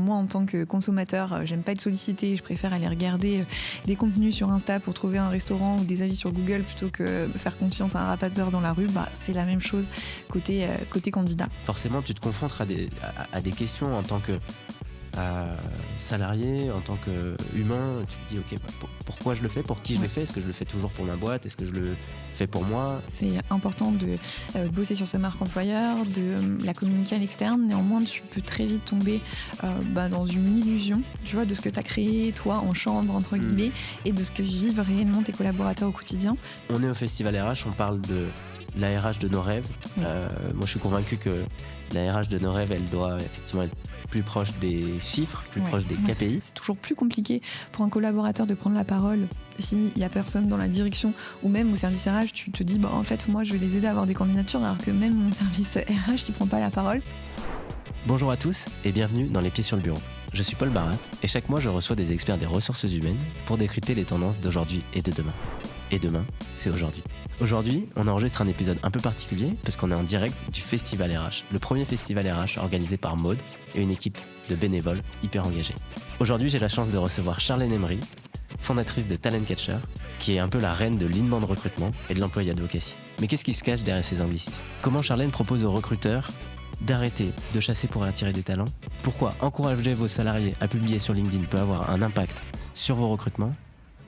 moi en tant que consommateur, j'aime pas être sollicitée, je préfère aller regarder des contenus sur Insta pour trouver un restaurant ou des avis sur Google plutôt que faire confiance à un rapateur dans la rue, c'est la même chose côté candidat. Forcément, tu te confrontes à des questions en tant que salarié, en tant qu'humain. Tu te dis, ok, pourquoi je le fais, pour qui je le fais, est-ce que je le fais toujours pour ma boîte, est-ce que je le fais pour moi? C'est important de bosser sur sa marque employeur, de la communiquer à l'externe. Néanmoins, tu peux très vite tomber dans une illusion, tu vois, de ce que tu as créé, toi, en chambre, entre guillemets, et de ce que vivent réellement tes collaborateurs au quotidien. On est au Festival RH, on parle de la RH de nos rêves. Oui. Moi, je suis convaincu que la RH de nos rêves, elle doit effectivement être plus proche des chiffres, plus proche des KPI. C'est toujours plus compliqué pour un collaborateur de prendre la parole s'il n'y a personne dans la direction ou même au service RH. Tu te dis, en fait, moi, je vais les aider à avoir des candidatures alors que même mon service RH, il prend pas la parole. Bonjour à tous et bienvenue dans Les Pieds sur le Bureau. Je suis Paul Barat et chaque mois, je reçois des experts des ressources humaines pour décrypter les tendances d'aujourd'hui et de demain. Et demain, c'est aujourd'hui. Aujourd'hui, on enregistre un épisode un peu particulier parce qu'on est en direct du Festival RH, le premier festival RH organisé par Maud et une équipe de bénévoles hyper engagés. Aujourd'hui, j'ai la chance de recevoir Charlène Emery, fondatrice de Talent Catcher, qui est un peu la reine de l'inbound recrutement et de l'employé advocacy. Mais qu'est-ce qui se cache derrière ces anglicismes? Comment Charlène propose aux recruteurs d'arrêter de chasser pour attirer des talents? Pourquoi encourager vos salariés à publier sur LinkedIn peut avoir un impact sur vos recrutements?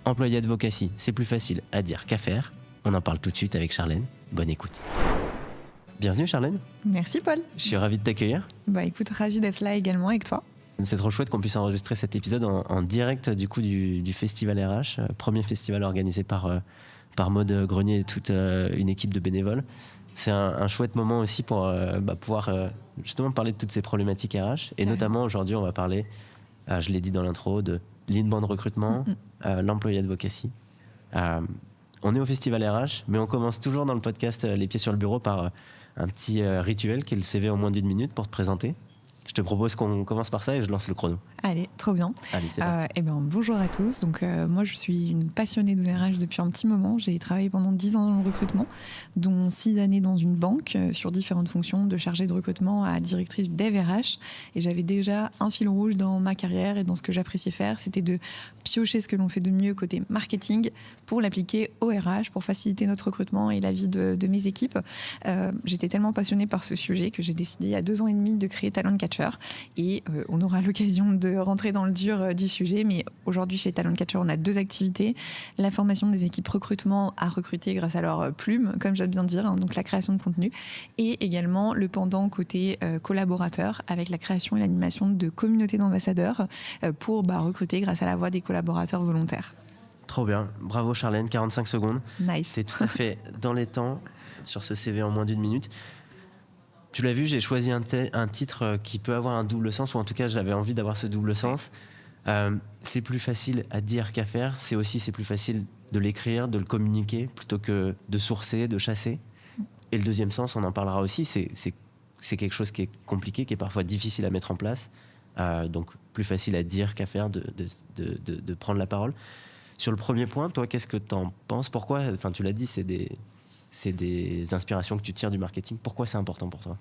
Employé advocacy, c'est plus facile à dire qu'à faire. On en parle tout de suite avec Charlène. Bonne écoute. Bienvenue Charlène. Merci Paul. Je suis ravi de t'accueillir. Écoute, ravi d'être là également avec toi. C'est trop chouette qu'on puisse enregistrer cet épisode en direct du coup du Festival RH, premier festival organisé par Maud Grenier et toute une équipe de bénévoles. C'est un chouette moment aussi pour pouvoir justement parler de toutes ces problématiques RH. Et notamment aujourd'hui, on va parler, je l'ai dit dans l'intro, de l'inbound recrutement, l'employé advocacy. On est au Festival RH, mais on commence toujours dans le podcast Les Pieds sur le Bureau par un petit rituel qui est le CV en moins d'une minute pour te présenter. Je te propose qu'on commence par ça et je lance le chrono. Allez, trop bien. Allez, c'est parti. Bonjour à tous. Donc, moi, je suis une passionnée de RH depuis un petit moment. J'ai travaillé pendant 10 ans dans le recrutement, dont 6 années dans une banque, sur différentes fonctions, de chargée de recrutement à directrice dev RH. Et j'avais déjà un fil rouge dans ma carrière et dans ce que j'appréciais faire, c'était de piocher ce que l'on fait de mieux côté marketing pour l'appliquer au RH, pour faciliter notre recrutement et la vie de mes équipes. J'étais tellement passionnée par ce sujet que j'ai décidé il y a 2 ans et demi de créer Talent Catcher. Et on aura l'occasion de rentrer dans le dur du sujet, mais aujourd'hui chez Talent Catcher, on a 2 activités. La formation des équipes recrutement à recruter grâce à leur plume, comme j'aime bien dire, donc la création de contenu, et également le pendant côté collaborateur avec la création et l'animation de communautés d'ambassadeurs pour recruter grâce à la voix des collaborateurs volontaires. Trop bien, bravo Charlène, 45 secondes. Nice. C'est tout à fait dans les temps sur ce CV en moins d'une minute. Tu l'as vu, j'ai choisi un titre qui peut avoir un double sens, ou en tout cas j'avais envie d'avoir ce double sens. C'est plus facile à dire qu'à faire, c'est plus facile de l'écrire, de le communiquer, plutôt que de sourcer, de chasser. Et le deuxième sens, on en parlera aussi, c'est quelque chose qui est compliqué, qui est parfois difficile à mettre en place. Donc plus facile à dire qu'à faire, de prendre la parole. Sur le premier point, toi, qu'est-ce que tu en penses? Pourquoi, tu l'as dit, c'est des inspirations que tu tires du marketing. Pourquoi c'est important pour toi?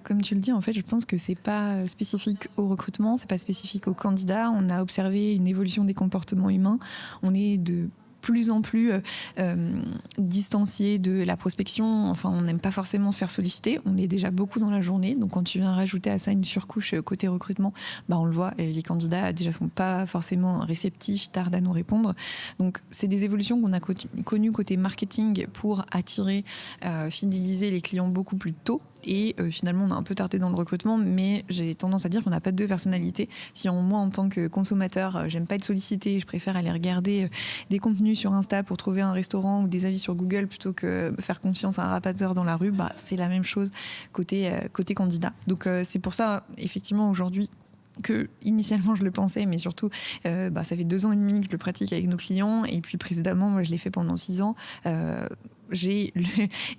Comme tu le dis, en fait, je pense que c'est pas spécifique au recrutement, c'est pas spécifique aux candidats. On a observé une évolution des comportements humains. On est de plus en plus distancié de la prospection. Enfin, on n'aime pas forcément se faire solliciter. On est déjà beaucoup dans la journée. Donc, quand tu viens rajouter à ça une surcouche côté recrutement, on le voit, les candidats déjà sont pas forcément réceptifs, tardent à nous répondre. Donc, c'est des évolutions qu'on a connues côté marketing pour attirer, fidéliser les clients beaucoup plus tôt. Et finalement, on a un peu tardé dans le recrutement, mais j'ai tendance à dire qu'on n'a pas 2 personnalités. Si moi, en tant que consommateur, j'aime pas être sollicitée, je préfère aller regarder des contenus sur Insta pour trouver un restaurant ou des avis sur Google plutôt que faire confiance à un rapateur dans la rue, c'est la même chose côté candidat. Donc c'est pour ça, effectivement, aujourd'hui, que initialement je le pensais, mais surtout ça fait 2 ans et demi que je le pratique avec nos clients, et puis précédemment moi je l'ai fait pendant 6 ans. J'ai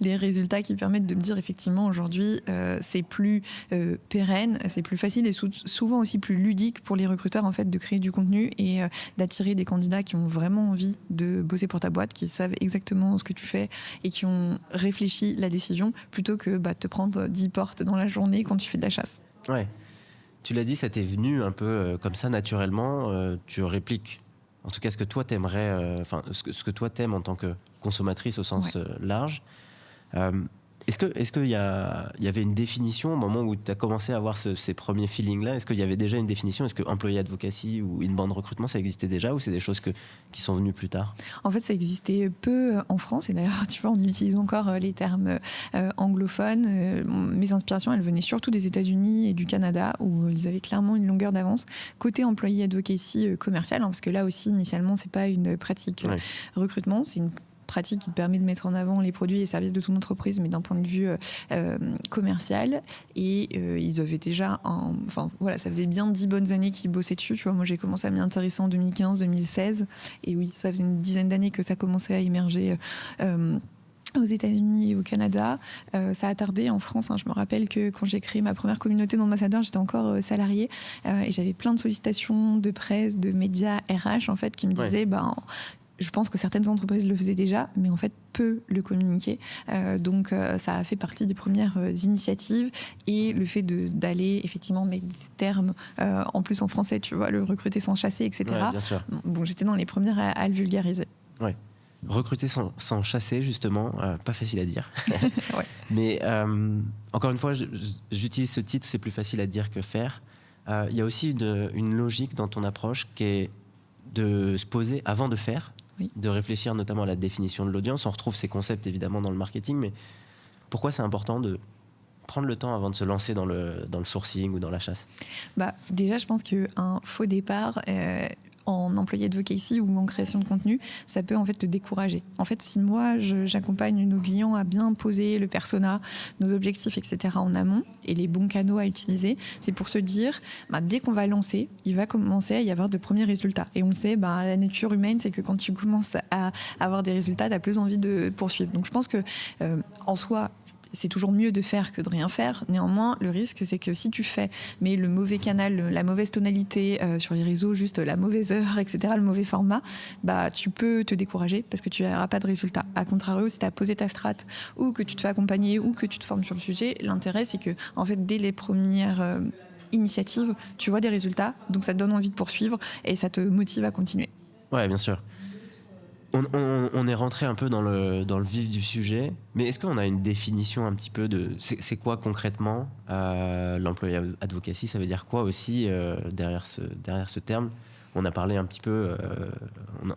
les résultats qui permettent de me dire effectivement aujourd'hui c'est plus pérenne, c'est plus facile et souvent aussi plus ludique pour les recruteurs en fait de créer du contenu et d'attirer des candidats qui ont vraiment envie de bosser pour ta boîte, qui savent exactement ce que tu fais et qui ont réfléchi la décision plutôt que de te prendre 10 portes dans la journée quand tu fais de la chasse. Ouais. tu l'as dit, ça t'est venu un peu comme ça naturellement. Tu répliques, en tout cas, ce que toi t'aimerais, ce que toi t'aimes en tant que consommatrice au sens large. Est-ce qu'il y avait une définition au moment où tu as commencé à avoir ces premiers feelings-là? Est-ce qu'il y avait déjà une définition? Est-ce que employé advocacy ou inbound recrutement, ça existait déjà, ou c'est des choses qui sont venues plus tard? En fait, ça existait peu en France, et d'ailleurs, tu vois, on utilise encore les termes anglophones. Mes inspirations, elles venaient surtout des États-Unis et du Canada, où ils avaient clairement une longueur d'avance. Côté employé advocacy commercial, parce que là aussi, initialement, c'est pas une pratique recrutement, c'est une pratique qui te permet de mettre en avant les produits et services de ton entreprise, mais d'un point de vue commercial. Et ils avaient déjà ça faisait bien 10 bonnes années qu'ils bossaient dessus. Tu vois, moi, j'ai commencé à m'y intéresser en 2015-2016. Et oui, ça faisait une dizaine d'années que ça commençait à émerger aux États-Unis et au Canada. Ça a tardé en France. Je me rappelle que quand j'ai créé ma première communauté d'ambassadeurs, j'étais encore salariée et j'avais plein de sollicitations de presse, de médias RH, en fait, qui me disaient je pense que certaines entreprises le faisaient déjà, mais en fait, peu le communiquaient. Donc, ça a fait partie des premières initiatives. Et le fait d'aller, effectivement, mettre des termes, en plus en français, tu vois, le recruter sans chasser, etc. Ouais, bien sûr. Bon, j'étais dans les premières à le vulgariser. Ouais. Recruter sans chasser, justement, pas facile à dire. Ouais. Mais encore une fois, j'utilise ce titre, c'est plus facile à dire que faire. Il y a aussi une logique dans ton approche qui est de se poser avant de faire. Oui. De réfléchir notamment à la définition de l'audience. On retrouve ces concepts évidemment dans le marketing, mais pourquoi c'est important de prendre le temps avant de se lancer dans le sourcing ou dans la chasse? Déjà, je pense qu'un faux départ en employé advocacy ou en création de contenu, ça peut en fait te décourager. En fait, si moi, j'accompagne nos clients à bien poser le persona, nos objectifs, etc. en amont et les bons canaux à utiliser, c'est pour se dire, dès qu'on va lancer, il va commencer à y avoir de premiers résultats. Et on le sait, la nature humaine, c'est que quand tu commences à avoir des résultats, tu as plus envie de poursuivre. Donc je pense que en soi, c'est toujours mieux de faire que de rien faire. Néanmoins, le risque, c'est que si tu fais, mais le mauvais canal, la mauvaise tonalité sur les réseaux, juste la mauvaise heure, etc., le mauvais format, tu peux te décourager parce que tu n'auras pas de résultat. A contrario, si tu as posé ta strat ou que tu te fais accompagner ou que tu te formes sur le sujet, l'intérêt, c'est que, en fait, dès les premières initiatives, tu vois des résultats, donc ça te donne envie de poursuivre et ça te motive à continuer. Ouais, bien sûr. On est rentré un peu dans le vif du sujet, mais est-ce qu'on a une définition un petit peu de... C'est quoi concrètement l'employé advocacy? Ça veut dire quoi aussi derrière ce terme? On a parlé un petit peu,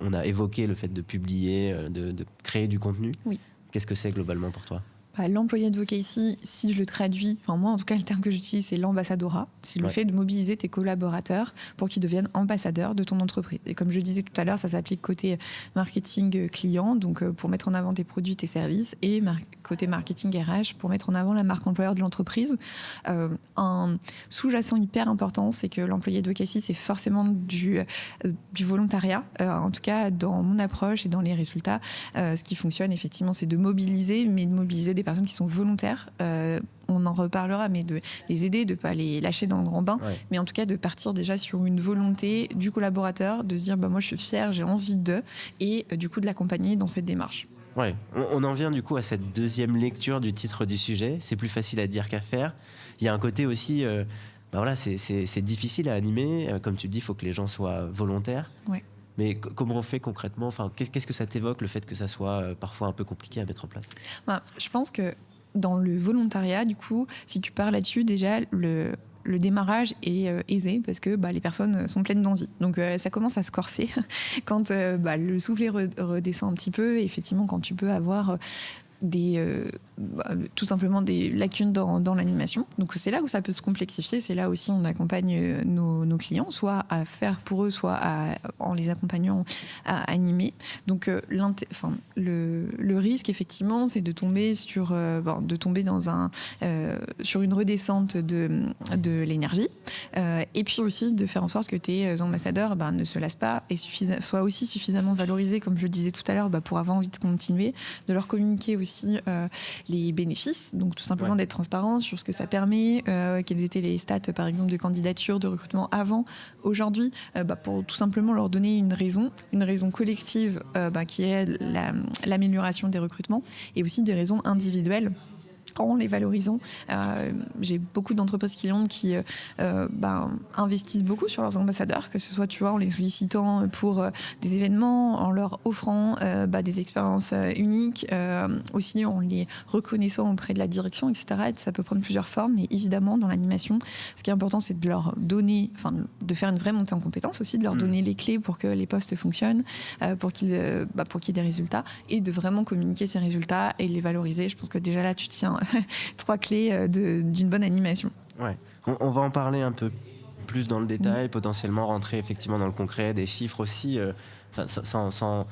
on a évoqué le fait de publier, de créer du contenu. Oui. Qu'est-ce que c'est globalement pour toi? L'employé advocacy, si je le traduis, moi en tout cas le terme que j'utilise, c'est l'ambassadorat. C'est le fait de mobiliser tes collaborateurs pour qu'ils deviennent ambassadeurs de ton entreprise. Et comme je disais tout à l'heure, ça s'applique côté marketing client, donc pour mettre en avant tes produits, tes services, et côté marketing RH pour mettre en avant la marque employeur de l'entreprise. Un sous-jacent hyper important, c'est que l'employé advocacy, c'est forcément du volontariat. En tout cas, dans mon approche et dans les résultats, ce qui fonctionne effectivement, c'est de mobiliser, mais de mobiliser des personnes qui sont volontaires. On en reparlera, mais de les aider, de ne pas les lâcher dans le grand bain, mais en tout cas de partir déjà sur une volonté du collaborateur, de se dire moi je suis fière, j'ai envie de, et du coup de l'accompagner dans cette démarche. Ouais, on en vient du coup à cette deuxième lecture du titre du sujet. C'est plus facile à dire qu'à faire. Il y a un côté aussi, c'est difficile à animer. Comme tu le dis, il faut que les gens soient volontaires. Ouais. Mais comment on fait concrètement? Qu'est-ce que ça t'évoque, le fait que ça soit parfois un peu compliqué à mettre en place? Je pense que dans le volontariat, du coup, si tu pars là-dessus, déjà, le démarrage est aisé parce que les personnes sont pleines d'envie. Donc ça commence à se corser quand le soufflet redescend un petit peu. Et effectivement, quand tu peux avoir tout simplement des lacunes dans l'animation. Donc c'est là où ça peut se complexifier, c'est là aussi on accompagne nos clients, soit à faire pour eux, soit en les accompagnant à animer. Donc le risque effectivement, c'est de tomber sur une redescente de l'énergie, et puis aussi de faire en sorte que tes ambassadeurs ne se lassent pas et soient aussi suffisamment valorisés, comme je le disais tout à l'heure, pour avoir envie de continuer, de leur communiquer aussi les bénéfices, donc tout simplement d'être transparent sur ce que ça permet, quelles étaient les stats par exemple de candidature, de recrutement avant, aujourd'hui, pour tout simplement leur donner une raison collective qui est l'amélioration des recrutements, et aussi des raisons individuelles en les valorisant. J'ai beaucoup d'entreprises clientes qui investissent beaucoup sur leurs ambassadeurs, que ce soit, tu vois, en les sollicitant pour des événements, en leur offrant des expériences uniques, aussi en les reconnaissant auprès de la direction, etc. Et ça peut prendre plusieurs formes, mais évidemment, dans l'animation, ce qui est important, c'est de leur donner, de faire une vraie montée en compétences aussi, de leur donner les clés pour que les postes fonctionnent, pour qu'il y ait des résultats, et de vraiment communiquer ces résultats et les valoriser. Je pense que déjà là, tu tiens 3 clés d'une bonne animation. Ouais. On va en parler un peu plus dans le détail, potentiellement rentrer effectivement dans le concret, des chiffres aussi, sans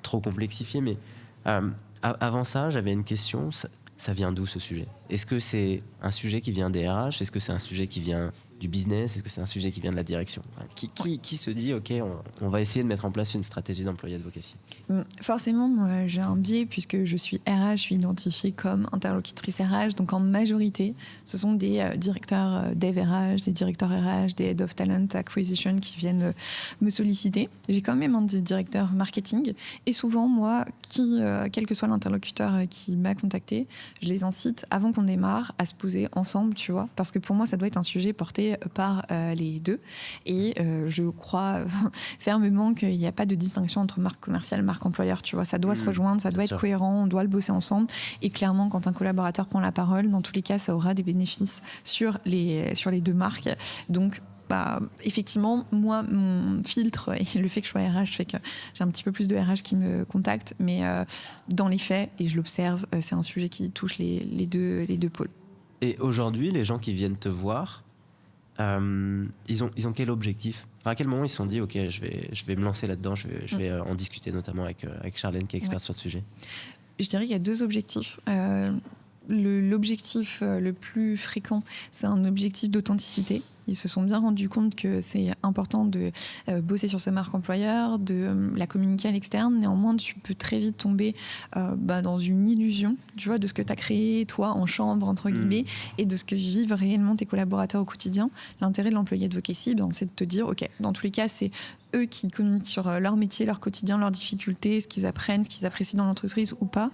trop complexifier. Mais avant ça, j'avais une question. Ça vient d'où ce sujet ? Est-ce que c'est un sujet qui vient des RH ? Est-ce que c'est un sujet qui vient du business ? Est-ce que c'est un sujet qui vient de la direction ? Qui se dit, OK, on va essayer de mettre en place une stratégie d'employé advocacy ? Forcément, moi, j'ai un biais puisque je suis RH, je suis identifiée comme interlocutrice RH. Donc, en majorité, ce sont des directeurs dev RH, des directeurs RH, des head of talent acquisition qui viennent me solliciter. J'ai quand même un directeur marketing. Et souvent, moi, quel que soit l'interlocuteur qui m'a contacté, je les incite, avant qu'on démarre, à se poser ensemble, tu vois. Parce que pour moi, ça doit être un sujet porté par les deux. Et je crois fermement qu'il n'y a pas de distinction entre marque commerciale et marque employeur, tu vois. Ça doit se rejoindre, ça doit être cohérent, on doit le bosser ensemble. Et clairement, quand un collaborateur prend la parole, dans tous les cas, ça aura des bénéfices sur les deux marques. Donc, effectivement, moi, mon filtre et le fait que je sois RH fait que j'ai un petit peu plus de RH qui me contactent, mais dans les faits, et je l'observe, c'est un sujet qui touche les deux pôles. Et aujourd'hui, les gens qui viennent te voir, ils ont quel objectif ? À quel moment ils se sont dit, OK, je vais me lancer là-dedans, je vais en discuter notamment avec Charlène qui est experte sur le sujet. Je dirais qu'il y a 2 objectifs. L'objectif le plus fréquent, c'est un objectif d'authenticité. Ils se sont bien rendus compte que c'est important de bosser sur sa marque employeur, de la communiquer à l'externe. Néanmoins, tu peux très vite tomber dans une illusion, tu vois, de ce que tu as créé, toi, en chambre, entre guillemets, et de ce que vivent réellement tes collaborateurs au quotidien. L'intérêt de l'employé advocacy, c'est de te dire, OK, dans tous les cas, c'est eux qui communiquent sur leur métier, leur quotidien, leurs difficultés, ce qu'ils apprennent, ce qu'ils apprécient dans l'entreprise ou pas.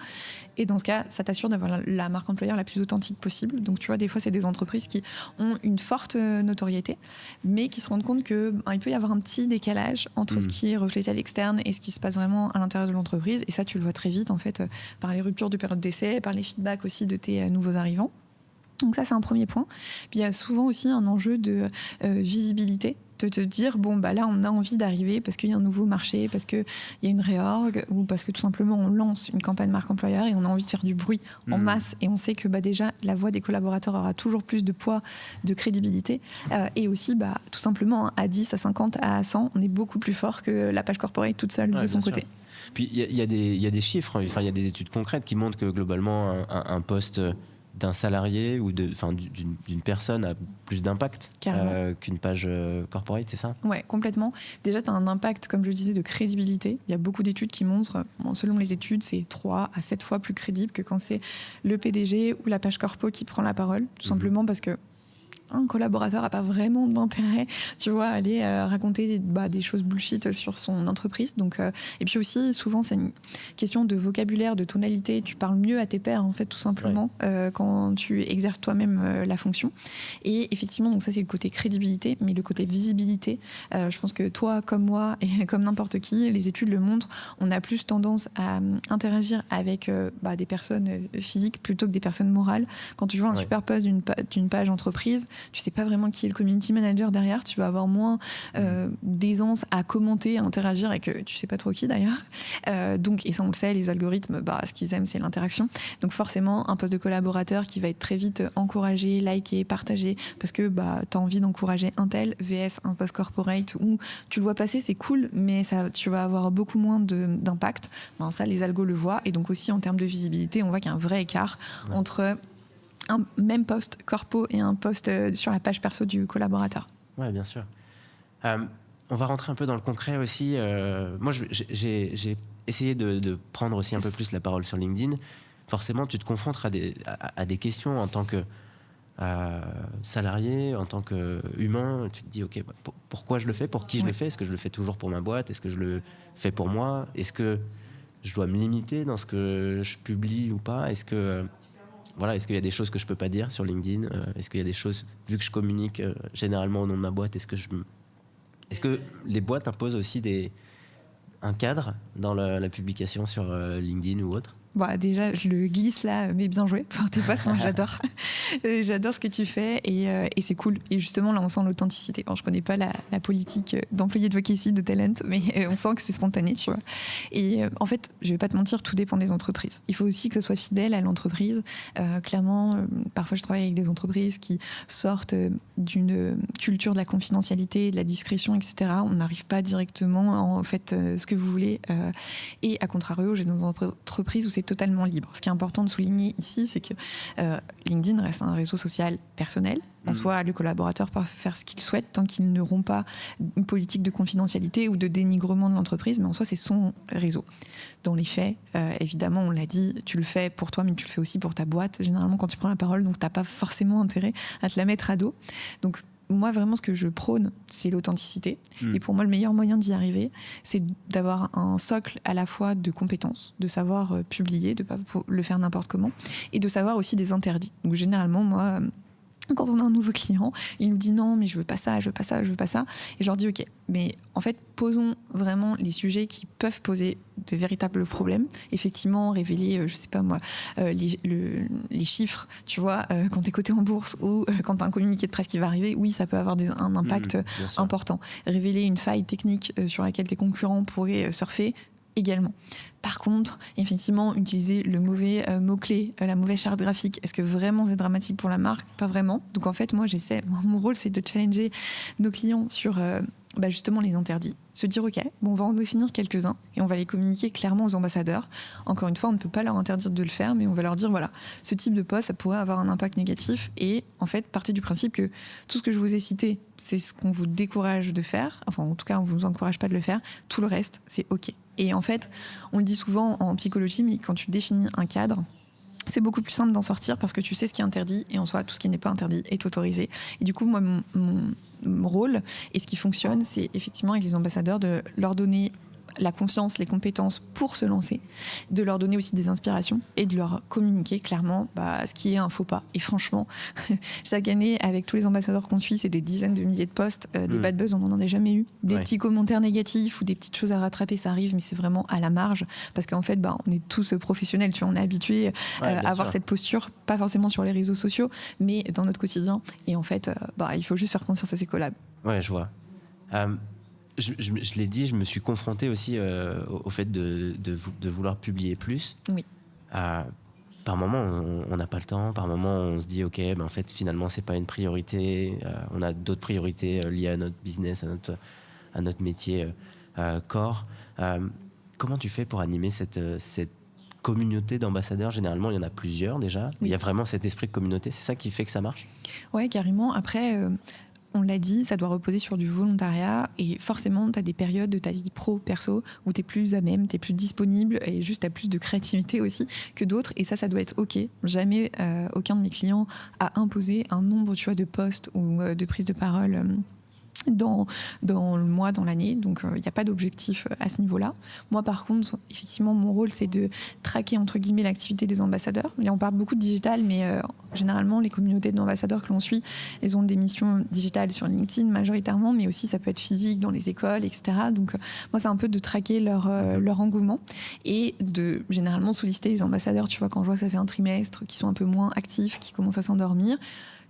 Et dans ce cas, ça t'assure d'avoir la marque employeur la plus authentique possible. Donc, tu vois, des fois, c'est des entreprises qui ont une forte notoriété, mais qui se rendent compte qu'il peut y avoir un petit décalage entre ce qui est reflété à l'externe et ce qui se passe vraiment à l'intérieur de l'entreprise. Et ça, tu le vois très vite, en fait, par les ruptures de période d'essai, par les feedbacks aussi de tes nouveaux arrivants. Donc ça, c'est un premier point. Puis il y a souvent aussi un enjeu de visibilité, de te dire, là, on a envie d'arriver parce qu'il y a un nouveau marché, parce qu'il y a une réorg, ou parce que tout simplement, on lance une campagne marque employeur et on a envie de faire du bruit en masse. Et on sait que déjà, la voix des collaborateurs aura toujours plus de poids, de crédibilité. Et aussi, tout simplement, à 10, à 50, à 100, on est beaucoup plus fort que la page corporate toute seule de son côté. Sûr. Puis il y a des chiffres, il y a des études concrètes qui montrent que globalement, un poste d'un salarié ou d'une personne a plus d'impact qu'une page corporate, c'est ça ? Ouais, complètement. Déjà, tu as un impact, comme je le disais, de crédibilité. Il y a beaucoup d'études qui montrent, selon les études, c'est 3 à 7 fois plus crédible que quand c'est le PDG ou la page corpo qui prend la parole, tout simplement parce que un collaborateur n'a pas vraiment d'intérêt, tu vois, à aller raconter des choses bullshit sur son entreprise. Donc, et puis aussi, souvent, c'est une question de vocabulaire, de tonalité. Tu parles mieux à tes pairs, en fait, tout simplement, quand tu exerces toi-même la fonction. Et effectivement, donc ça, c'est le côté crédibilité, mais le côté visibilité, je pense que toi, comme moi, et comme n'importe qui, les études le montrent, on a plus tendance à interagir avec des personnes physiques plutôt que des personnes morales. Quand tu vois un super post d'une page entreprise, tu sais pas vraiment qui est le community manager derrière, tu vas avoir moins d'aisance à commenter, à interagir avec tu sais pas trop qui d'ailleurs. Donc, et ça on le sait, les algorithmes, ce qu'ils aiment c'est l'interaction. Donc forcément, un poste de collaborateur qui va être très vite encouragé, liké, partagé, parce que tu as envie d'encourager un tel VS un poste corporate où tu le vois passer, c'est cool, mais ça, tu vas avoir beaucoup moins d'impact. Ça, les algos le voient. Et donc aussi en termes de visibilité, on voit qu'il y a un vrai écart entre un même poste corpo et un poste sur la page perso du collaborateur. Oui, bien sûr. On va rentrer un peu dans le concret aussi. Moi, j'ai essayé de prendre aussi un peu plus la parole sur LinkedIn. Forcément, tu te confrontes à des questions en tant que salarié, en tant qu'humain. Tu te dis, OK, pourquoi je le fais ? Pour qui je le fais ? Est-ce que je le fais toujours pour ma boîte ? Est-ce que je le fais pour moi ? Est-ce que je dois me limiter dans ce que je publie ou pas ? Est-ce que voilà, est-ce qu'il y a des choses que je peux pas dire sur LinkedIn? Est-ce qu'il y a des choses, vu que je communique généralement au nom de ma boîte, est-ce que les boîtes imposent aussi un cadre dans la publication sur LinkedIn ou autre? Bah, déjà, je le glisse là, mais bien joué pour tes posts, hein, j'adore. J'adore ce que tu fais et c'est cool. Et justement, là, on sent l'authenticité. Bon, je connais pas la politique d'employé de Vocacy, de Talent, mais on sent que c'est spontané, tu vois. Et en fait, je vais pas te mentir, tout dépend des entreprises. Il faut aussi que ça soit fidèle à l'entreprise. Clairement, parfois, je travaille avec des entreprises qui sortent d'une culture de la confidentialité, de la discrétion, etc. On n'arrive pas directement, en fait, ce que vous voulez. Et à contrario, j'ai des entreprises où c'est totalement libre. Ce qui est important de souligner ici, c'est que LinkedIn reste un réseau social personnel. En soi, le collaborateur peut faire ce qu'il souhaite tant qu'il ne rompt pas une politique de confidentialité ou de dénigrement de l'entreprise, mais en soi, c'est son réseau. Dans les faits, évidemment, on l'a dit, tu le fais pour toi, mais tu le fais aussi pour ta boîte. Généralement, quand tu prends la parole, donc tu n'as pas forcément intérêt à te la mettre à dos. Donc, moi, vraiment, ce que je prône, c'est l'authenticité. Et pour moi, le meilleur moyen d'y arriver, c'est d'avoir un socle à la fois de compétences, de savoir publier, de ne pas le faire n'importe comment, et de savoir aussi des interdits. Donc, généralement, moi, quand on a un nouveau client, il nous dit non, mais je veux pas ça, je veux pas ça, je veux pas ça. Et je leur dis ok, mais en fait, posons vraiment les sujets qui peuvent poser de véritables problèmes. Effectivement, révéler, je sais pas moi, les chiffres, tu vois, quand t'es coté en bourse ou quand t'as un communiqué de presse qui va arriver, oui, ça peut avoir un impact important. Révéler une faille technique sur laquelle tes concurrents pourraient surfer, également. Par contre, effectivement, utiliser le mauvais mot-clé, la mauvaise charte graphique, est-ce que vraiment c'est dramatique pour la marque? Pas vraiment. Donc en fait, moi, mon rôle, c'est de challenger nos clients sur justement les interdits. Se dire, ok, bon, on va en définir quelques-uns et on va les communiquer clairement aux ambassadeurs. Encore une fois, on ne peut pas leur interdire de le faire, mais on va leur dire, voilà, ce type de poste, ça pourrait avoir un impact négatif. Et en fait, partez du principe que tout ce que je vous ai cité, c'est ce qu'on vous décourage de faire. Enfin, en tout cas, on ne vous encourage pas de le faire. Tout le reste, c'est ok. Et en fait, on le dit souvent en psychologie, mais quand tu définis un cadre, c'est beaucoup plus simple d'en sortir parce que tu sais ce qui est interdit et en soi, tout ce qui n'est pas interdit est autorisé. Et du coup, moi, mon rôle et ce qui fonctionne, c'est effectivement avec les ambassadeurs de leur donner la confiance, les compétences pour se lancer, de leur donner aussi des inspirations et de leur communiquer clairement ce qui est un faux pas. Et franchement, chaque année, avec tous les ambassadeurs qu'on suit, c'est des dizaines de milliers de posts, des bad buzz, on n'en a jamais eu. Des petits commentaires négatifs ou des petites choses à rattraper, ça arrive, mais c'est vraiment à la marge parce qu'en fait, on est tous professionnels, tu vois, on est habitués à avoir cette posture, pas forcément sur les réseaux sociaux, mais dans notre quotidien. Et en fait, il faut juste faire confiance à ces collabs. Ouais, je vois. Je l'ai dit, je me suis confronté aussi au fait de vouloir publier plus. Oui. Par moment, on n'a pas le temps. Par moment, on se dit, OK, en fait, finalement, c'est pas une priorité. On a d'autres priorités liées à notre business, à notre métier corps. Comment tu fais pour animer cette communauté d'ambassadeurs? Généralement, il y en a plusieurs déjà. Oui. Il y a vraiment cet esprit de communauté. C'est ça qui fait que ça marche? Ouais, carrément. Après... on l'a dit, ça doit reposer sur du volontariat et forcément, tu as des périodes de ta vie pro-perso où tu es plus à même, tu es plus disponible et juste tu as plus de créativité aussi que d'autres et ça doit être OK. Jamais aucun de mes clients a imposé un nombre, tu vois, de posts ou de prises de parole dans le mois, dans l'année, donc il n'y a pas d'objectif à ce niveau-là. Moi par contre, effectivement, mon rôle c'est de traquer entre guillemets l'activité des ambassadeurs. Là on parle beaucoup de digital, mais généralement les communautés d'ambassadeurs que l'on suit, elles ont des missions digitales sur LinkedIn majoritairement, mais aussi ça peut être physique dans les écoles, etc. Donc moi c'est un peu de traquer leur engouement et de généralement solliciter les ambassadeurs, tu vois, quand je vois que ça fait un trimestre, qui sont un peu moins actifs, qui commencent à s'endormir,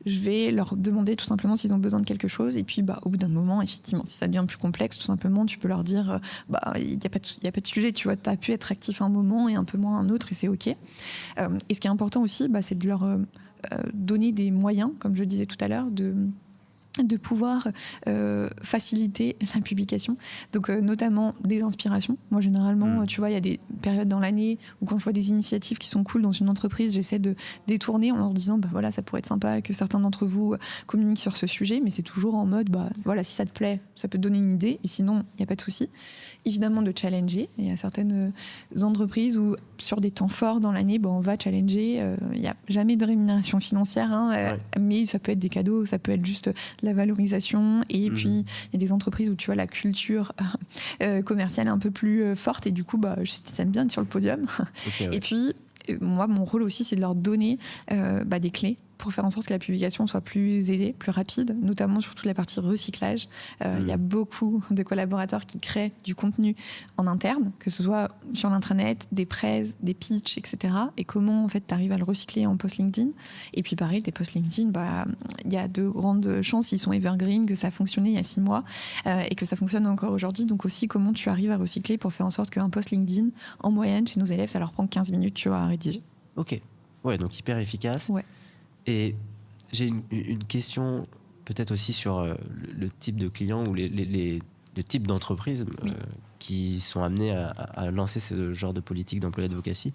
je vais leur demander tout simplement s'ils ont besoin de quelque chose. Et puis, au bout d'un moment, effectivement, si ça devient plus complexe, tout simplement, tu peux leur dire il n'y a pas de sujet, tu vois, tu as pu être actif un moment et un peu moins un autre, et c'est OK. Et ce qui est important aussi, c'est de leur donner des moyens, comme je le disais tout à l'heure, de pouvoir faciliter la publication, donc notamment des inspirations. Moi généralement, tu vois, il y a des périodes dans l'année où quand je vois des initiatives qui sont cool dans une entreprise, j'essaie de détourner en leur disant voilà, ça pourrait être sympa que certains d'entre vous communiquent sur ce sujet, mais c'est toujours en mode voilà, si ça te plaît, ça peut te donner une idée, et sinon il n'y a pas de souci. Évidemment de challenger, il y a certaines entreprises où sur des temps forts dans l'année, on va challenger, il n'y a jamais de rémunération financière, mais ça peut être des cadeaux, ça peut être juste la valorisation, et puis il y a des entreprises où tu vois la culture commerciale est un peu plus forte, et du coup j'aime bien être sur le podium. Okay, et puis moi, mon rôle aussi, c'est de leur donner des clés pour faire en sorte que la publication soit plus aisée, plus rapide, notamment sur toute la partie recyclage. Il y a beaucoup de collaborateurs qui créent du contenu en interne, que ce soit sur l'intranet, des press, des pitchs, etc. Et comment, en fait, tu arrives à le recycler en post LinkedIn. Et puis, pareil, des posts LinkedIn, il y a de grandes chances, ils sont evergreen, que ça a fonctionné il y a 6 mois et que ça fonctionne encore aujourd'hui. Donc aussi, comment tu arrives à recycler pour faire en sorte qu'un post LinkedIn, en moyenne, chez nos élèves, ça leur prend 15 minutes, tu vois, à rédiger. Ok. Ouais, donc hyper efficace. Ouais. Et j'ai une question peut-être aussi sur le type de clients ou le type d'entreprises qui sont amenés à lancer ce genre de politique d'employé advocacy.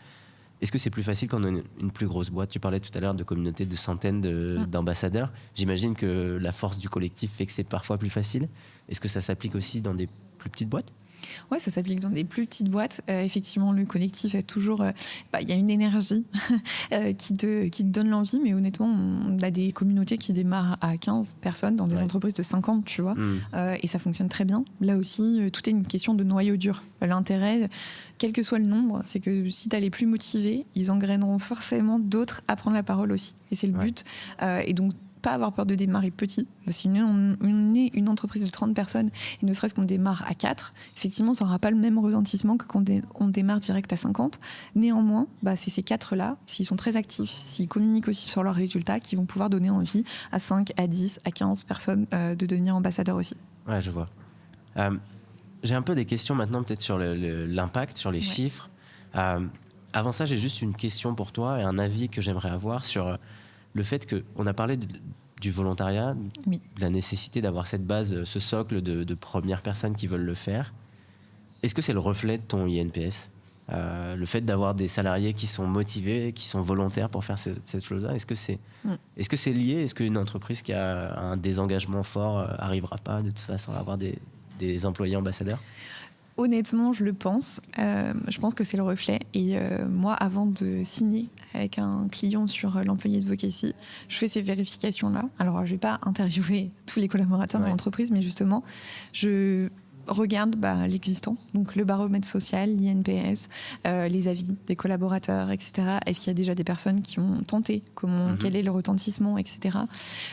Est-ce que c'est plus facile quand on a une plus grosse boîte ? Tu parlais tout à l'heure de communautés de centaines d'ambassadeurs. J'imagine que la force du collectif fait que c'est parfois plus facile. Est-ce que ça s'applique aussi dans des plus petites boîtes ? Ouais, ça s'applique dans des plus petites boîtes. Effectivement, le collectif est toujours... Il y a une énergie qui te donne l'envie, mais honnêtement, on a des communautés qui démarrent à 15 personnes dans des entreprises de 50, tu vois, et ça fonctionne très bien. Là aussi, tout est une question de noyau dur. L'intérêt, quel que soit le nombre, c'est que si tu as les plus motivés, ils engraineront forcément d'autres à prendre la parole aussi. Et c'est le but. Et donc, pas avoir peur de démarrer petit. Si on est une entreprise de 30 personnes, et ne serait-ce qu'on démarre à 4, effectivement, ça n'aura pas le même retentissement que quand on démarre direct à 50. Néanmoins, c'est ces 4-là, s'ils sont très actifs, s'ils communiquent aussi sur leurs résultats, qui vont pouvoir donner envie à 5, à 10, à 15 personnes de devenir ambassadeurs aussi. Ouais, je vois. J'ai un peu des questions maintenant, peut-être sur l'impact, sur les chiffres. Avant ça, j'ai juste une question pour toi et un avis que j'aimerais avoir sur le fait qu'on a parlé du volontariat, de la nécessité d'avoir cette base, ce socle de premières personnes qui veulent le faire. Est-ce que c'est le reflet de ton INPS ? Le fait d'avoir des salariés qui sont motivés, qui sont volontaires pour faire cette chose-là, est-ce que c'est lié ? Est-ce qu'une entreprise qui a un désengagement fort n'arrivera pas de toute façon à avoir des employés ambassadeurs ? Honnêtement, je le pense. Je pense que c'est le reflet. Et moi, avant de signer avec un client sur l'employé advocacy, je fais ces vérifications-là. Alors, je ne vais pas interviewer tous les collaborateurs de l'entreprise, mais justement, je regarde l'existant, donc le baromètre social, l'INPS, les avis des collaborateurs, etc. Est-ce qu'il y a déjà des personnes qui ont tenté ? Quel est le retentissement, etc.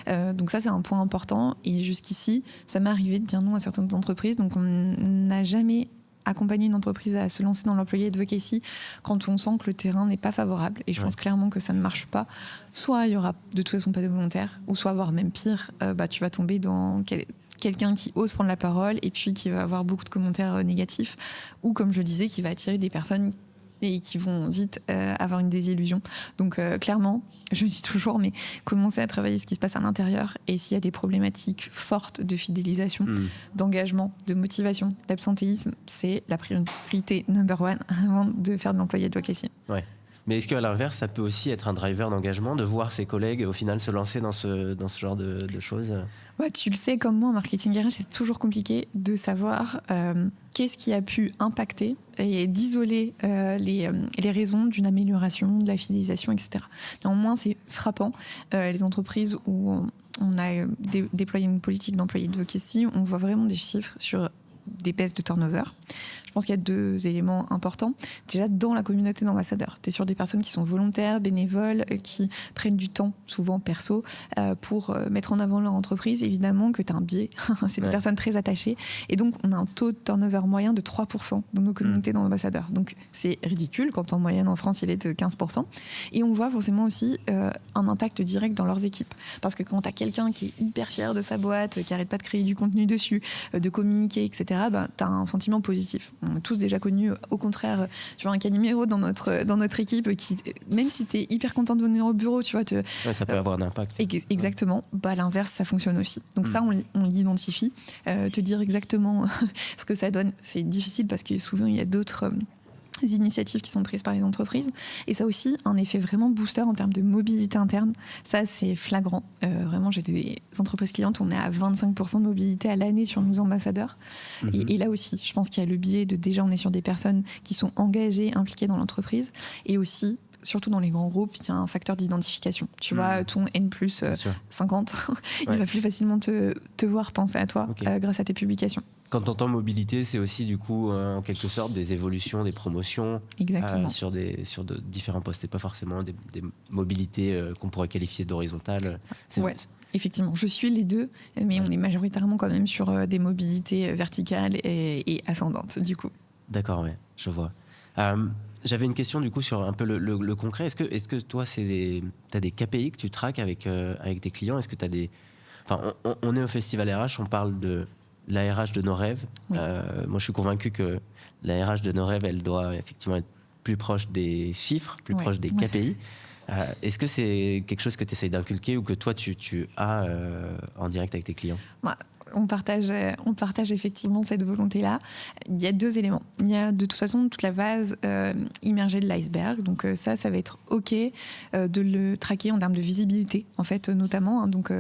Donc ça, c'est un point important. Et jusqu'ici, ça m'est arrivé de dire non à certaines entreprises. Donc on n'a jamais accompagner une entreprise à se lancer dans l'employé advocacy quand on sent que le terrain n'est pas favorable. Et je pense clairement que ça ne marche pas. Soit il y aura de toute façon pas de volontaires, ou soit, voire même pire, tu vas tomber dans quelqu'un qui ose prendre la parole et puis qui va avoir beaucoup de commentaires négatifs, ou comme je le disais, qui va attirer des personnes et qui vont vite avoir une désillusion. Donc clairement, je me dis toujours, mais commencer à travailler ce qui se passe à l'intérieur, et s'il y a des problématiques fortes de fidélisation, d'engagement, de motivation, d'absentéisme, c'est la priorité number one avant de faire de l'employé advocacy. Ouais. Mais est-ce qu'à l'inverse, ça peut aussi être un driver d'engagement, de voir ses collègues au final se lancer dans ce genre de choses ? Ouais, tu le sais, comme moi, en marketing RH, c'est toujours compliqué de savoir qu'est-ce qui a pu impacter et d'isoler les raisons d'une amélioration, de la fidélisation, etc. Néanmoins, c'est frappant. Les entreprises où on a déployé une politique d'employé advocacy, on voit vraiment des chiffres sur des baisses de turnover. Je pense qu'il y a 2 éléments importants. Déjà, dans la communauté d'ambassadeurs, tu es sur des personnes qui sont volontaires, bénévoles, qui prennent du temps, souvent perso, pour mettre en avant leur entreprise. Évidemment que tu as un biais, c'est des personnes très attachées. Et donc, on a un taux de turnover moyen de 3% dans nos communautés d'ambassadeurs. Donc, c'est ridicule quand en moyenne en France, il est de 15%. Et on voit forcément aussi un impact direct dans leurs équipes. Parce que quand tu as quelqu'un qui est hyper fier de sa boîte, qui n'arrête pas de créer du contenu dessus, de communiquer, etc., tu as un sentiment positif. On a tous déjà connu, au contraire, tu vois, un Calimero dans notre équipe qui, même si tu es hyper content de venir au bureau, tu vois, ça peut avoir un impact. Exactement. L'inverse, ça fonctionne aussi. Donc ça, on l'identifie. Te dire exactement ce que ça donne, c'est difficile parce que souvent, il y a d'autres initiatives qui sont prises par les entreprises, et ça aussi un effet vraiment booster en termes de mobilité interne. Ça, c'est flagrant. Vraiment, j'ai des entreprises clientes, on est à 25% de mobilité à l'année sur nos ambassadeurs. Et là aussi, je pense qu'il y a le biais de, déjà, on est sur des personnes qui sont engagées, impliquées dans l'entreprise, et aussi surtout dans les grands groupes, il y a un facteur d'identification. Tu vois, ton N plus 50, il va plus facilement te voir penser à toi grâce à tes publications. Quand tu entends mobilité, c'est aussi du coup en quelque sorte des évolutions, des promotions sur de différents postes. C'est pas forcément des mobilités qu'on pourrait qualifier d'horizontales. Effectivement, je suis les deux, mais on est majoritairement quand même sur des mobilités verticales et ascendantes du coup. D'accord, ouais, je vois. J'avais une question du coup sur un peu le concret. Est-ce que toi, tu as des KPI que tu traques avec tes clients? Est-ce que tu as des... Enfin, on est au Festival RH, on parle de la RH de nos rêves. Oui. Moi, je suis convaincu que la RH de nos rêves, elle doit effectivement être plus proche des chiffres, plus proche des KPI. Est-ce que c'est quelque chose que tu essayes d'inculquer ou que toi, tu as en direct avec tes clients? On partage effectivement cette volonté-là. Il y a 2 éléments. Il y a de toute façon toute la vase immergée de l'iceberg. Donc ça va être OK de le traquer en termes de visibilité, en fait, notamment. Donc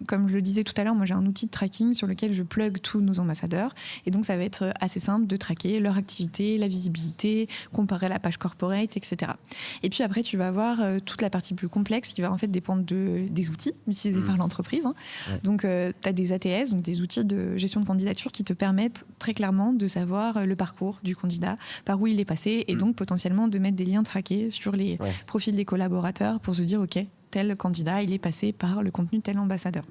comme je le disais tout à l'heure, moi j'ai un outil de tracking sur lequel je plug tous nos ambassadeurs. Et donc ça va être assez simple de traquer leur activité, la visibilité, comparer la page corporate, etc. Et puis après, tu vas avoir toute la partie plus complexe qui va en fait dépendre des outils utilisés par l'entreprise. Ouais. Donc tu as des ATS, donc des outils de gestion de candidature qui te permettent très clairement de savoir le parcours du candidat, par où il est passé, et donc potentiellement de mettre des liens traqués sur les profils des collaborateurs pour se dire OK, tel candidat, il est passé par le contenu de tel ambassadeur.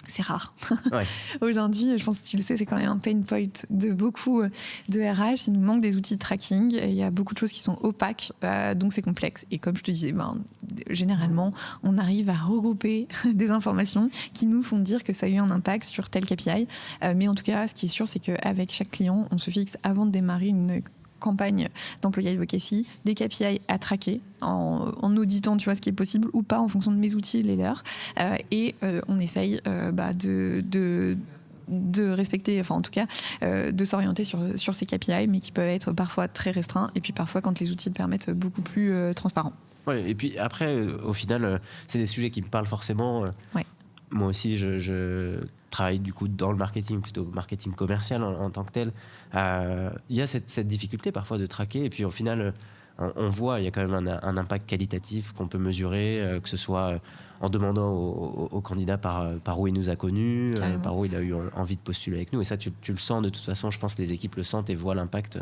C'est rare. Ouais. Aujourd'hui, je pense que tu le sais, c'est quand même un pain point de beaucoup de RH. Il nous manque des outils de tracking. Il y a beaucoup de choses qui sont opaques, donc c'est complexe. Et comme je te disais, généralement, on arrive à regrouper des informations qui nous font dire que ça a eu un impact sur tel KPI. Mais en tout cas, ce qui est sûr, c'est qu'avec chaque client, on se fixe avant de démarrer une campagne d'employé advocacy, des KPI à traquer en auditant, tu vois, ce qui est possible ou pas en fonction de mes outils et les leurs. On essaye de respecter, enfin en tout cas, de s'orienter sur ces KPI, mais qui peuvent être parfois très restreints et puis parfois quand les outils le permettent, beaucoup plus transparents. Ouais, et puis après, au final, c'est des sujets qui me parlent forcément. Ouais. Moi aussi, je travaille du coup dans le marketing, plutôt marketing commercial en tant que tel. Il y a cette difficulté parfois de traquer, et puis au final, on voit, il y a quand même un impact qualitatif qu'on peut mesurer, que ce soit en demandant au candidat par où il nous a connus, par où il a eu envie de postuler avec nous. Et ça, tu le sens de toute façon, je pense que les équipes le sentent et voient l'impact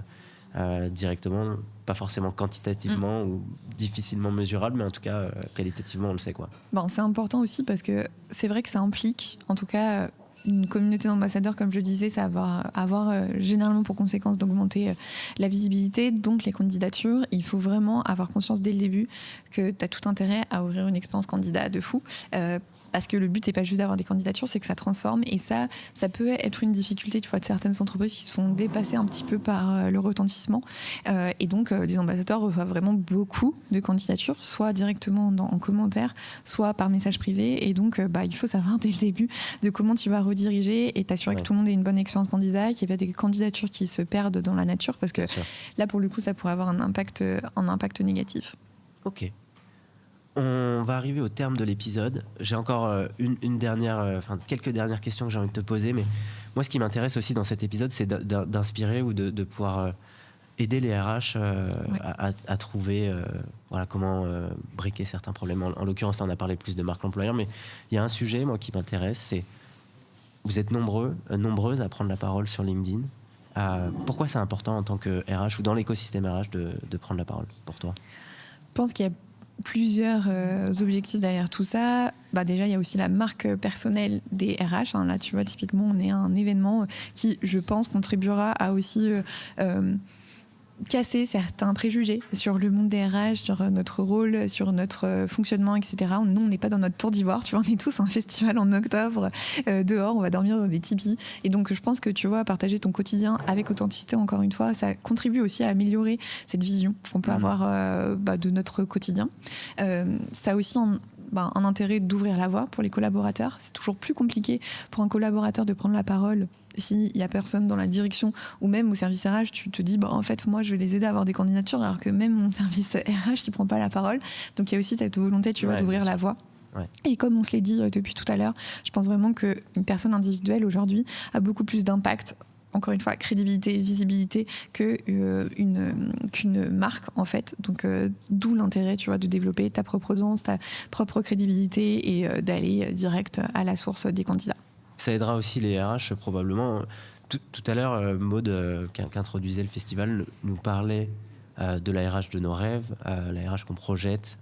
directement, pas forcément quantitativement ou difficilement mesurable, mais en tout cas qualitativement on le sait quoi. C'est important aussi parce que c'est vrai que ça implique en tout cas une communauté d'ambassadeurs, comme je le disais, ça va avoir généralement pour conséquence d'augmenter la visibilité, donc les candidatures. Il faut vraiment avoir conscience dès le début que tu as tout intérêt à ouvrir une expérience candidat de fou. Parce que le but, c'est pas juste d'avoir des candidatures, c'est que ça transforme. Et ça peut être une difficulté, tu vois, de certaines entreprises qui se font dépasser un petit peu par le retentissement. Et donc, les ambassadeurs reçoivent vraiment beaucoup de candidatures, soit directement en commentaire, soit par message privé. Et donc, il faut savoir dès le début de comment tu vas rediriger et t'assurer que tout le monde ait une bonne expérience candidat, qu'il n'y ait pas des candidatures qui se perdent dans la nature, parce que là, pour le coup, ça pourrait avoir un impact négatif. Ok. On va arriver au terme de l'épisode. J'ai encore quelques dernières questions que j'ai envie de te poser, mais moi, ce qui m'intéresse aussi dans cet épisode, c'est d'inspirer ou de pouvoir aider les RH à trouver comment briquer certains problèmes. En l'occurrence, on a parlé plus de marque employeur, mais il y a un sujet, moi, qui m'intéresse, c'est vous êtes nombreuses à prendre la parole sur LinkedIn. Pourquoi c'est important en tant que RH ou dans l'écosystème RH de prendre la parole pour toi? Je pense qu'il y a plusieurs objectifs derrière tout ça. Déjà, il y a aussi la marque personnelle des RH. Là, tu vois, typiquement, on est à un événement qui, je pense, contribuera à aussi casser certains préjugés sur le monde des RH, sur notre rôle, sur notre fonctionnement, etc. Nous, on n'est pas dans notre tour d'ivoire, tu vois, on est tous à un festival en octobre, dehors, on va dormir dans des tipis. Et donc, je pense que, tu vois, partager ton quotidien avec authenticité, encore une fois, ça contribue aussi à améliorer cette vision qu'on peut avoir de notre quotidien. Ça a aussi un intérêt d'ouvrir la voie pour les collaborateurs. C'est toujours plus compliqué pour un collaborateur de prendre la parole s'il n'y a personne dans la direction ou même au service RH, tu te dis en fait moi je vais les aider à avoir des candidatures alors que même mon service RH il prend pas la parole. Donc il y a aussi cette volonté d'ouvrir la voie. Ouais. Et comme on se l'est dit depuis tout à l'heure, je pense vraiment qu'une personne individuelle aujourd'hui a beaucoup plus d'impact encore une fois, crédibilité, visibilité qu'une marque, en fait. Donc, d'où l'intérêt, tu vois, de développer ta propre audience, ta propre crédibilité et d'aller direct à la source des candidats. Ça aidera aussi les RH, probablement. Tout à l'heure, Maud, qui introduisait le festival, nous parlait de la RH de nos rêves, la RH qu'on projette,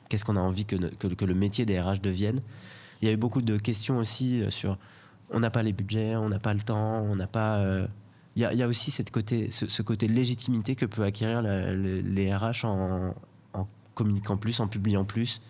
qu'est-ce qu'on a envie que le métier des RH devienne. Il y a eu beaucoup de questions aussi sur on n'a pas les budgets, on n'a pas le temps, on n'a pas... Il y a aussi ce côté de légitimité que peut acquérir les RH en communiquant plus, en publiant plus,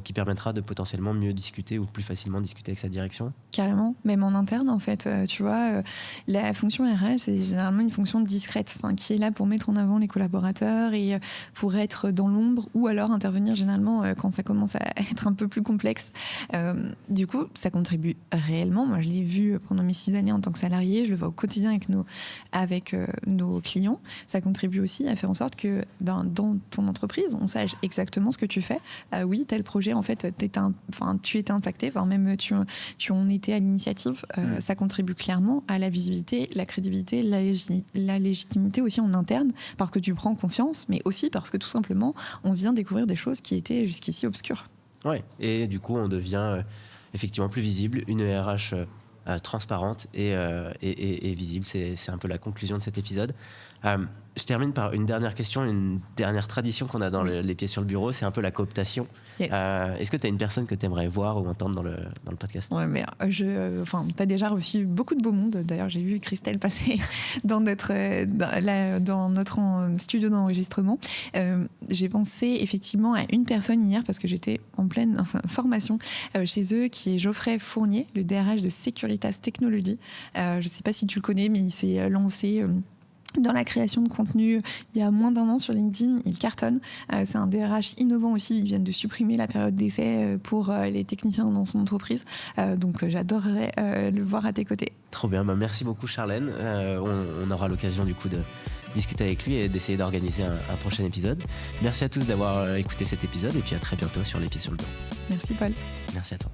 qui permettra de potentiellement mieux discuter ou plus facilement discuter avec sa direction. Carrément, même en interne en fait, tu vois, la fonction RH c'est généralement une fonction discrète, qui est là pour mettre en avant les collaborateurs et pour être dans l'ombre ou alors intervenir généralement quand ça commence à être un peu plus complexe. Du coup, ça contribue réellement. Moi, je l'ai vu pendant mes 6 années en tant que salarié, je le vois au quotidien avec nos clients. Ça contribue aussi à faire en sorte que dans ton entreprise, on sache exactement ce que tu fais. Oui, tel projet, en fait, tu étais impacté, voire même tu en étais à l'initiative. Ça contribue clairement à la visibilité, la crédibilité, la légitimité aussi en interne, parce que tu prends confiance, mais aussi parce que tout simplement, on vient découvrir des choses qui étaient jusqu'ici obscures. Oui, et du coup, on devient effectivement plus visible, une RH transparente et visible. C'est un peu la conclusion de cet épisode. Je termine par une dernière question, une dernière tradition qu'on a dans les pieds sur le bureau, c'est un peu la cooptation. Yes. Est-ce que tu as une personne que tu aimerais voir ou entendre dans le podcast? Ouais, mais tu as déjà reçu beaucoup de beau monde. D'ailleurs, j'ai vu Christelle passer dans notre studio d'enregistrement. J'ai pensé effectivement à une personne hier parce que j'étais en pleine formation chez eux, qui est Geoffrey Fournier, le DRH de Securitas Technologies. Je ne sais pas si tu le connais, mais il s'est lancé... dans la création de contenu, il y a moins d'1 an sur LinkedIn, il cartonne. C'est un DRH innovant aussi. Ils viennent de supprimer la période d'essai pour les techniciens dans son entreprise. Donc, j'adorerais le voir à tes côtés. Trop bien. Merci beaucoup, Charlène. On aura l'occasion du coup de discuter avec lui et d'essayer d'organiser un prochain épisode. Merci à tous d'avoir écouté cet épisode et puis à très bientôt sur Les Pieds sur le Bureau. Merci, Paul. Merci à toi.